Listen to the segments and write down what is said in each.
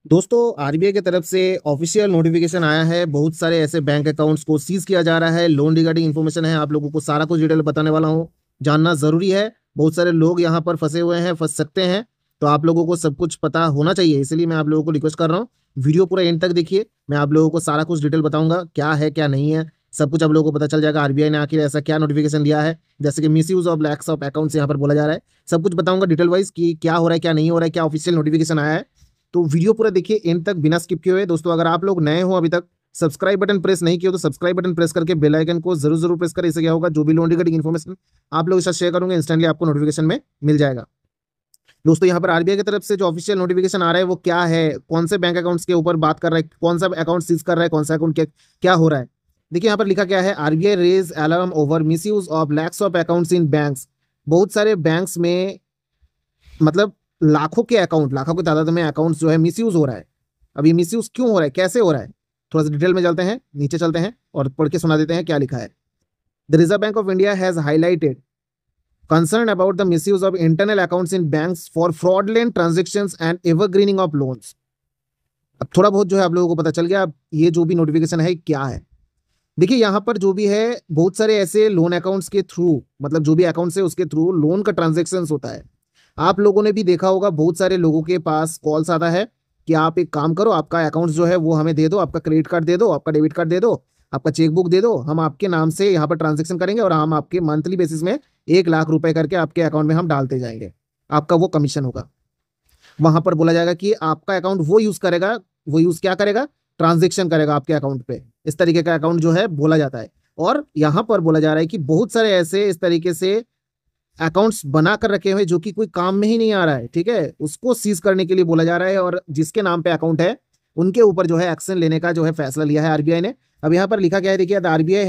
दोस्तों आरबीआई की तरफ से ऑफिशियल नोटिफिकेशन आया है। बहुत सारे ऐसे बैंक अकाउंट्स को सीज किया जा रहा है। लोन रिगार्डिंग इन्फॉर्मेशन है, आप लोगों को सारा कुछ डिटेल बताने वाला हूँ। जानना जरूरी है। बहुत सारे लोग यहाँ पर फंसे हुए हैं, फंस सकते हैं, तो आप लोगों को सब कुछ पता होना चाहिए। इसलिए मैं आप लोगों को रिक्वेस्ट कर रहा हूँ, वीडियो पूरा एंड तक देखिए। मैं आप लोगों को सारा कुछ डिटेल बताऊंगा, क्या है क्या नहीं है, सब कुछ आप लोगों को पता चल जाएगा। आरबीआई ने आखिर ऐसा क्या नोटिफिकेशन दिया है, जैसे कि misuse of lax of accounts यहाँ पर बोला जा रहा है। सब कुछ बताऊंगा डिटेल वाइज कि क्या हो रहा है क्या नहीं हो रहा है, क्या ऑफिशियल नोटिफिकेशन आया है। तो वीडियो पूरा देखिए एंड तक बिना स्किप किए हुए। दोस्तों अगर आप लोग नए हो, अभी तक सब्सक्राइब बटन प्रेस नहीं किया तो सब्सक्राइब बटन प्रेस करके बेल आइकन को जरूर जरूर प्रेस करें। इससे क्या होगा, जो भी लोन रिगार्डिंग इन्फॉर्मेशन आप लोगों के साथ शेयर करूंगे इंस्टेंटली आपको नोटिफिकेशन में मिल जाएगा। दोस्तों यहाँ पर आरबीआई की तरफ से जो ऑफिशियल नोटिफिकेशन आ रहा है वो क्या है, कौन से बैंक अकाउंट्स के ऊपर बात कर रहा है, कौन सा अकाउंट सीज कर रहा है, कौन सा अकाउंट क्या हो रहा है। देखिए यहाँ पर लिखा क्या है, RBI raise alarm over misuse of lax of accounts in banks. बहुत सारे बैंक्स में मतलब लाखों के अकाउंट, लाखों की तादाद में अकाउंट्स जो है मिसयूज हो रहा है। अब ये मिसयूज क्यों हो रहा है, कैसे हो रहा है, थोड़ा सा डिटेल में चलते हैं, नीचे चलते हैं और पढ़ के सुना देते हैं क्या लिखा है। The reserve bank of India has highlighted concern about the misuse of internal accounts in banks for fraudulent transactions and evergreening of loans। अब थोड़ा बहुत जो है आप लोगों को पता चल गया। अब ये जो भी नोटिफिकेशन है क्या है, देखिए यहाँ पर जो भी है बहुत सारे ऐसे लोन अकाउंट्स के थ्रू, मतलब जो भी अकाउंट्स है उसके थ्रू लोन का ट्रांजेक्शन होता है। आप लोगों ने भी देखा होगा, बहुत सारे लोगों के पास कॉल्स आता है कि आप एक काम करो, आपका अकाउंट जो है वो हमें दे दो, आपका क्रेडिट कार्ड दे दो, आपका डेबिट कार्ड दे दो, आपका चेकबुक दे दो, हम आपके नाम से यहाँ पर ट्रांजेक्शन करेंगे और हम आपके मंथली बेसिस में 1 लाख रुपए करके आपके अकाउंट में हम डालते जाएंगे, आपका वो कमीशन होगा। वहां पर बोला जाएगा कि आपका अकाउंट वो यूज करेगा, वो यूज क्या करेगा, ट्रांजेक्शन करेगा आपके अकाउंट पे। इस तरीके का अकाउंट जो है बोला जाता है। और यहाँ पर बोला जा रहा है कि बहुत सारे ऐसे इस तरीके से अकाउंट्स बना कर रखे हुए जो कि कोई काम में ही नहीं आ रहा है, ठीक है, उसको सीज करने के लिए बोला जा रहा है। और जिसके नाम पे अकाउंट है उनके ऊपर जो है एक्शन लेने का जो है फैसला लिया है आरबीआई ने। अब यहाँ पर लिखा क्या है, देखिए, RBI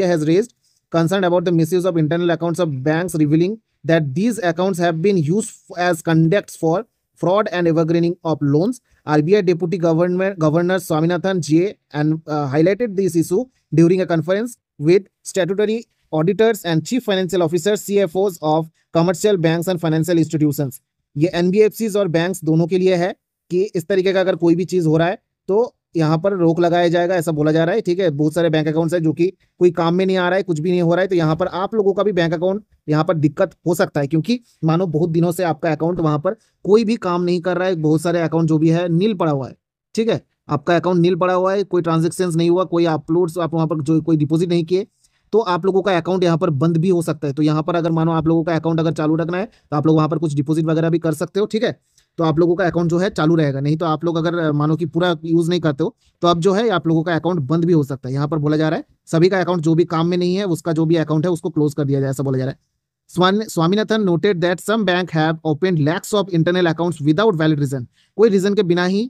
has raised concern about the misuse of internal accounts of banks, revealing that these accounts have been used as conduits for fraud and evergreening of loans. RBI Deputy Governor Swaminathan J and highlighted this issue during a conference with statutory auditors and chief financial officers CFOs of commercial banks and financial institutions। ये NBFCs और banks दोनों के लिए है कि इस तरीके का अगर कोई भी चीज हो रहा है तो यहाँ पर रोक लगाया जाएगा, ऐसा बोला जा रहा है। ठीक है, बहुत सारे बैंक अकाउंट्स है जो कि कोई काम में नहीं आ रहा है, कुछ भी नहीं हो रहा है, तो यहाँ पर आप लोगों का भी बैंक अकाउंट यहाँ पर दिक्कत हो सकता है, क्योंकि मानो बहुत दिनों से आपका अकाउंट वहां पर कोई भी काम नहीं कर रहा है। बहुत सारे अकाउंट जो भी है नील पड़ा हुआ है। ठीक है, आपका अकाउंट नील पड़ा हुआ है, कोई ट्रांजेक्शन नहीं हुआ, कोई अपलोड्स आप वहां पर जो कोई डिपॉजिट नहीं किए, तो आप लोगों का अकाउंट यहाँ पर बंद भी हो सकता है। तो यहाँ पर अगर मानो आप लोगों का अकाउंट अगर चालू रखना है तो आप लोग वहां पर कुछ डिपॉजिट वगैरह भी कर सकते हो। ठीक है, तो आप लोगों का अकाउंट जो है चालू रहेगा। नहीं तो आप लोग अगर मानो कि पूरा यूज नहीं करते हो तो अब जो है आप लोगों का अकाउंट बंद भी हो सकता है। यहाँ पर बोला जा रहा है सभी का अकाउंट जो भी काम में नहीं है उसका जो भी अकाउंट है उसको क्लोज कर दिया जाए, ऐसा बोला जा रहा है। Swaminathan noted that some bank have opened lakhs of internal accounts without valid reason। कोई रीजन के बिना ही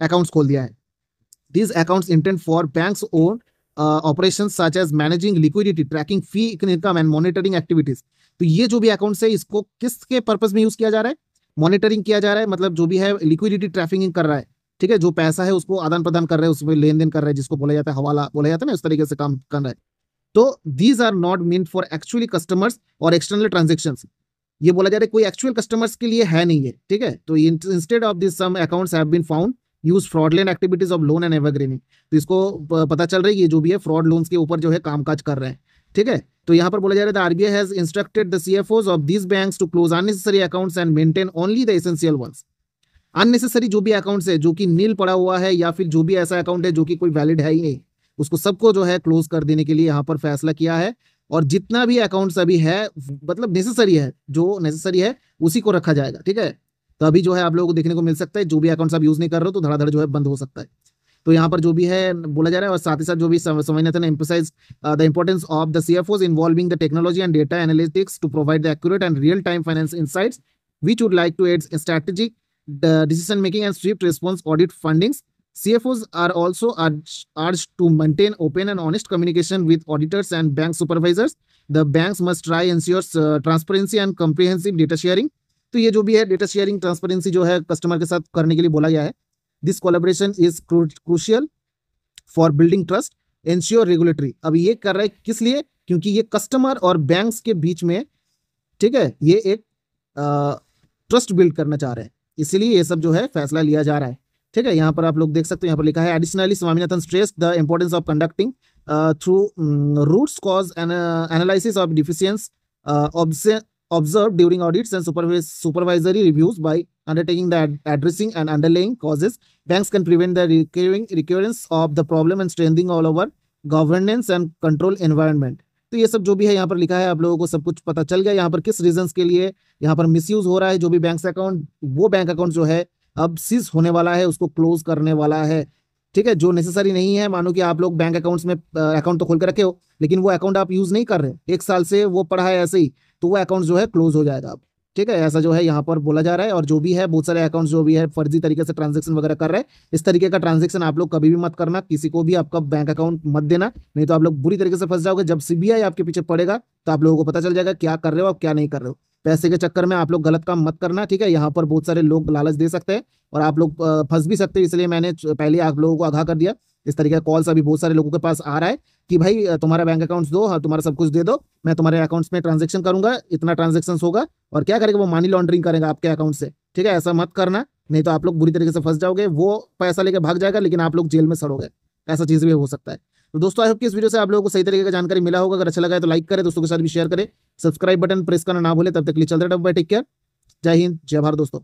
अकाउंट्स खोल दिया है। These accounts intend for banks own operations such as managing liquidity, tracking fee income and monitoring activities। तो ये जो भी अकाउंट्स है इसको किसके पर्पस में यूज किया जा रहा है, मॉनिटरिंग किया जा रहा है, मतलब जो भी है लिक्विडिटी ट्रैफिकिंग कर रहा है। ठीक है, जो पैसा है उसको आदान प्रदान कर रहे हैं, उसमें लेन देन कर रहे हैं, जिसको बोला जाता है हवाला बोला जाता है ना, उस तरीके से काम कर रहा है। तो these are not meant for actually customers और एक्सटर्नल ट्रांजेक्शंस। ये बोला जा रहा है कोई एक्चुअल कस्टमर्स के लिए है नहीं है। ठीक है, तो instead of this some accounts have been found use fraudulent activities of loan and evergreening. तो इसको पता चल रहा है ये जो भी है फ्रॉड लोन्स के ऊपर जो है कामकाज कर रहे हैं। ठीक है, तो यहाँ पर बोला जा रहा है RBI has instructed the CFOs of these banks to close unnecessary accounts and maintain only the essential ones. Unnecessary जो भी अकाउंट्स है जो कि नील पड़ा हुआ है या फिर जो भी ऐसा अकाउंट है जो कि कोई वैलिड है ही नहीं, उसको सबको जो है क्लोज कर देने के लिए यहाँ पर फैसला किया है। और जितना भी अकाउंट्स अभी है मतलब नेसेसरी है, जो नेसेसरी है उसी को रखा जाएगा। ठीक है, तो अभी जो है आप लोगों को देखने को मिल सकता है जो भी अकाउंट्स आप यूज नहीं कर रहे हो तो धड़ाधड़ जो है बंद हो सकता है। तो यहाँ पर जो भी है बोला जा रहा है, और साथ ही साथ जो भी Swaminathan emphasise the importance of the CFOs involving the technology and data analytics to provide the accurate and real time finance insights which would like to aid strategic decision making and swift response audit fundings। CFOs are also urged to maintain open and honest communication with auditors and bank supervisors। The banks must try ensure transparency and comprehensive data sharing। तो ये जो भी है data sharing transparency जो है customer के साथ करने के लिए बोला गया है। This collaboration is crucial for building trust, ensure regulatory. अब ये कर रहा है किस लिए, क्योंकि ये कस्टमर और बैंक्स के बीच में, ठीक है, ये एक ट्रस्ट बिल्ड करना चाह रहे हैं। इसीलिए ये सब जो है फैसला लिया जा रहा है। ठीक है, यहाँ पर आप लोग देख सकते हो, यहाँ पर लिखा है additionally Swaminathan stress the importance of conducting through roots cause analysis of deficiencies observed during audits and supervisory reviews. By undertaking the addressing and underlying causes, banks can prevent the recurrence of the problem and strengthening all over governance and control environment. तो ये सब जो भी है यहाँ पर लिखा है, आप लोगों को सब कुछ पता चल गया यहाँ पर किस रीजंस के लिए यहाँ पर मिसयूज हो रहा है। जो भी बैंक अकाउंट, वो बैंक अकाउंट जो है अब सीज होने वाला है, उसको क्लोज करने वाला है। ठीक है, जो नेसेसरी नहीं है, मानो कि आप लोग बैंक अकाउंट्स में अकाउंट तो खोल के रखे हो, लेकिन वो अकाउंट आप यूज नहीं कर रहे, 1 साल से वो पड़ा है ऐसे ही, तो वो अकाउंट जो है क्लोज हो जाएगा अब। ठीक है, ऐसा जो है यहाँ पर बोला जा रहा है। और जो भी है, बहुत सारे अकाउंट्स जो भी है फर्जी तरीके से ट्रांजैक्शन वगैरह कर रहे हैं, इस तरीके का ट्रांजैक्शन आप लोग कभी भी मत करना, किसी को भी आपका बैंक अकाउंट मत देना, नहीं तो आप लोग बुरी तरीके से फंस जाओगे। जब सीबीआई आपके पीछे पड़ेगा तो आप लोगों को पता चल जाएगा क्या कर रहे हो, आप क्या नहीं कर रहे हो। पैसे के चक्कर में आप लोग गलत काम मत करना। ठीक है, यहाँ पर बहुत सारे लोग लालच दे सकते हैं और आप लोग फंस भी सकते हैं, इसलिए मैंने पहले आप लोगों को आगाह कर दिया। इस तरीके का कॉल्स अभी बहुत सारे लोगों के पास आ रहा है कि भाई तुम्हारा बैंक अकाउंट्स दो, हाँ तुम्हारा सब कुछ दे दो, मैं तुम्हारे अकाउंट्स में ट्रांजैक्शन करूंगा, इतना ट्रांजैक्शन होगा, और क्या करेगा वो मनी लॉन्ड्रिंग करेगा आपके अकाउंट से। ठीक है, ऐसा मत करना, नहीं तो आप लोग बुरी तरीके से फंस जाओगे। वो पैसा लेके भाग जाएगा, लेकिन आप लोग जेल में सड़ोगे, ऐसा चीज भी हो सकता है। तो दोस्तों, आई होप कि इस वीडियो से आप लोगों को सही तरीके का जानकारी मिला होगा। अगर अच्छा लगा है तो लाइक करें, दोस्तों के साथ भी शेयर करें, सब्सक्राइब बटन प्रेस करना ना भूले। तब तक के लिए चलते रहो, टेक केयर, जय हिंद, जय भारत दोस्तों।